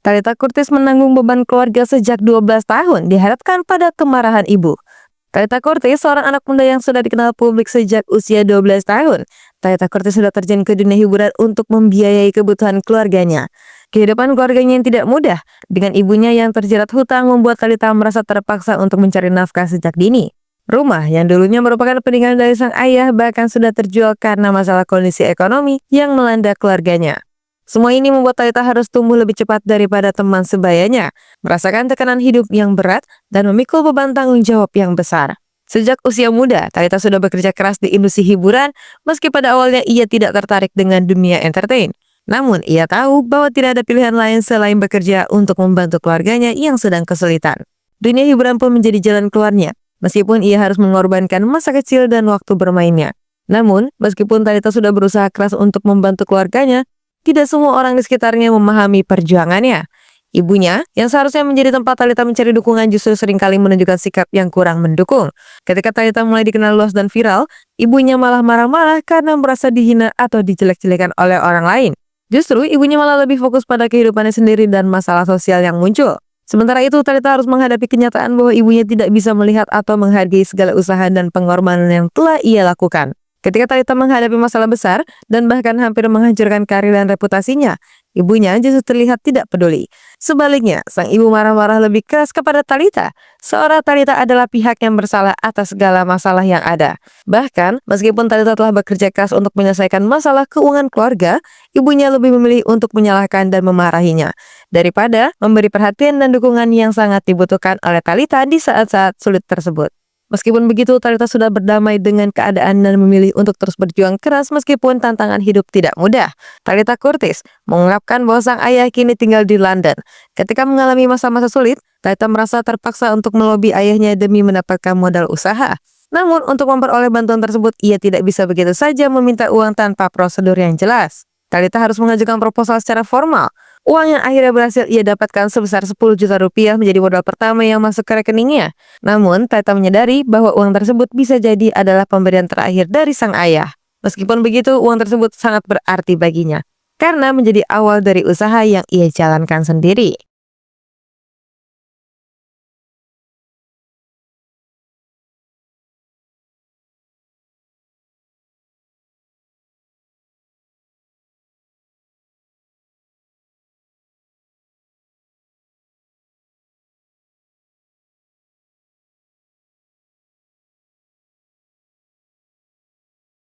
Talita Curtis menanggung beban keluarga sejak 12 tahun dihadapkan pada kemarahan ibu. Talita Curtis, seorang anak muda yang sudah dikenal publik sejak usia 12 tahun. Talita Curtis sudah terjun ke dunia hiburan untuk membiayai kebutuhan keluarganya. Kehidupan keluarganya yang tidak mudah, dengan ibunya yang terjerat hutang membuat Talita merasa terpaksa untuk mencari nafkah sejak dini. Rumah yang dulunya merupakan peninggalan dari sang ayah bahkan sudah terjual karena masalah kondisi ekonomi yang melanda keluarganya. Semua ini membuat Talita harus tumbuh lebih cepat daripada teman sebayanya, merasakan tekanan hidup yang berat, dan memikul beban tanggung jawab yang besar. Sejak usia muda, Talita sudah bekerja keras di industri hiburan, meski pada awalnya ia tidak tertarik dengan dunia entertain. Namun, ia tahu bahwa tidak ada pilihan lain selain bekerja untuk membantu keluarganya yang sedang kesulitan. Dunia hiburan pun menjadi jalan keluarnya, meskipun ia harus mengorbankan masa kecil dan waktu bermainnya. Namun, meskipun Talita sudah berusaha keras untuk membantu keluarganya, tidak semua orang di sekitarnya memahami perjuangannya. Ibunya, yang seharusnya menjadi tempat Talita mencari dukungan, justru seringkali menunjukkan sikap yang kurang mendukung. Ketika Talita mulai dikenal luas dan viral, ibunya malah marah-marah karena merasa dihina atau dijelek-jelekan oleh orang lain. Justru, ibunya malah lebih fokus pada kehidupannya sendiri dan masalah sosial yang muncul. Sementara itu, Talita harus menghadapi kenyataan bahwa ibunya tidak bisa melihat atau menghargai segala usaha dan pengorbanan yang telah ia lakukan. Ketika Talita menghadapi masalah besar dan bahkan hampir menghancurkan karir dan reputasinya, ibunya justru terlihat tidak peduli. Sebaliknya, sang ibu marah-marah lebih keras kepada Talita, seolah Talita adalah pihak yang bersalah atas segala masalah yang ada. Bahkan, meskipun Talita telah bekerja keras untuk menyelesaikan masalah keuangan keluarga, ibunya lebih memilih untuk menyalahkan dan memarahinya, daripada memberi perhatian dan dukungan yang sangat dibutuhkan oleh Talita di saat-saat sulit tersebut. Meskipun begitu, Talita sudah berdamai dengan keadaan dan memilih untuk terus berjuang keras meskipun tantangan hidup tidak mudah. Talita Curtis mengungkapkan bahwa sang ayah kini tinggal di London. Ketika mengalami masa-masa sulit, Talita merasa terpaksa untuk melobi ayahnya demi mendapatkan modal usaha. Namun, untuk memperoleh bantuan tersebut, ia tidak bisa begitu saja meminta uang tanpa prosedur yang jelas. Talita harus mengajukan proposal secara formal. Uang yang akhirnya berhasil ia dapatkan sebesar 10 juta rupiah menjadi modal pertama yang masuk ke rekeningnya. Namun, Talita menyadari bahwa uang tersebut bisa jadi adalah pemberian terakhir dari sang ayah. Meskipun begitu, uang tersebut sangat berarti baginya, karena menjadi awal dari usaha yang ia jalankan sendiri.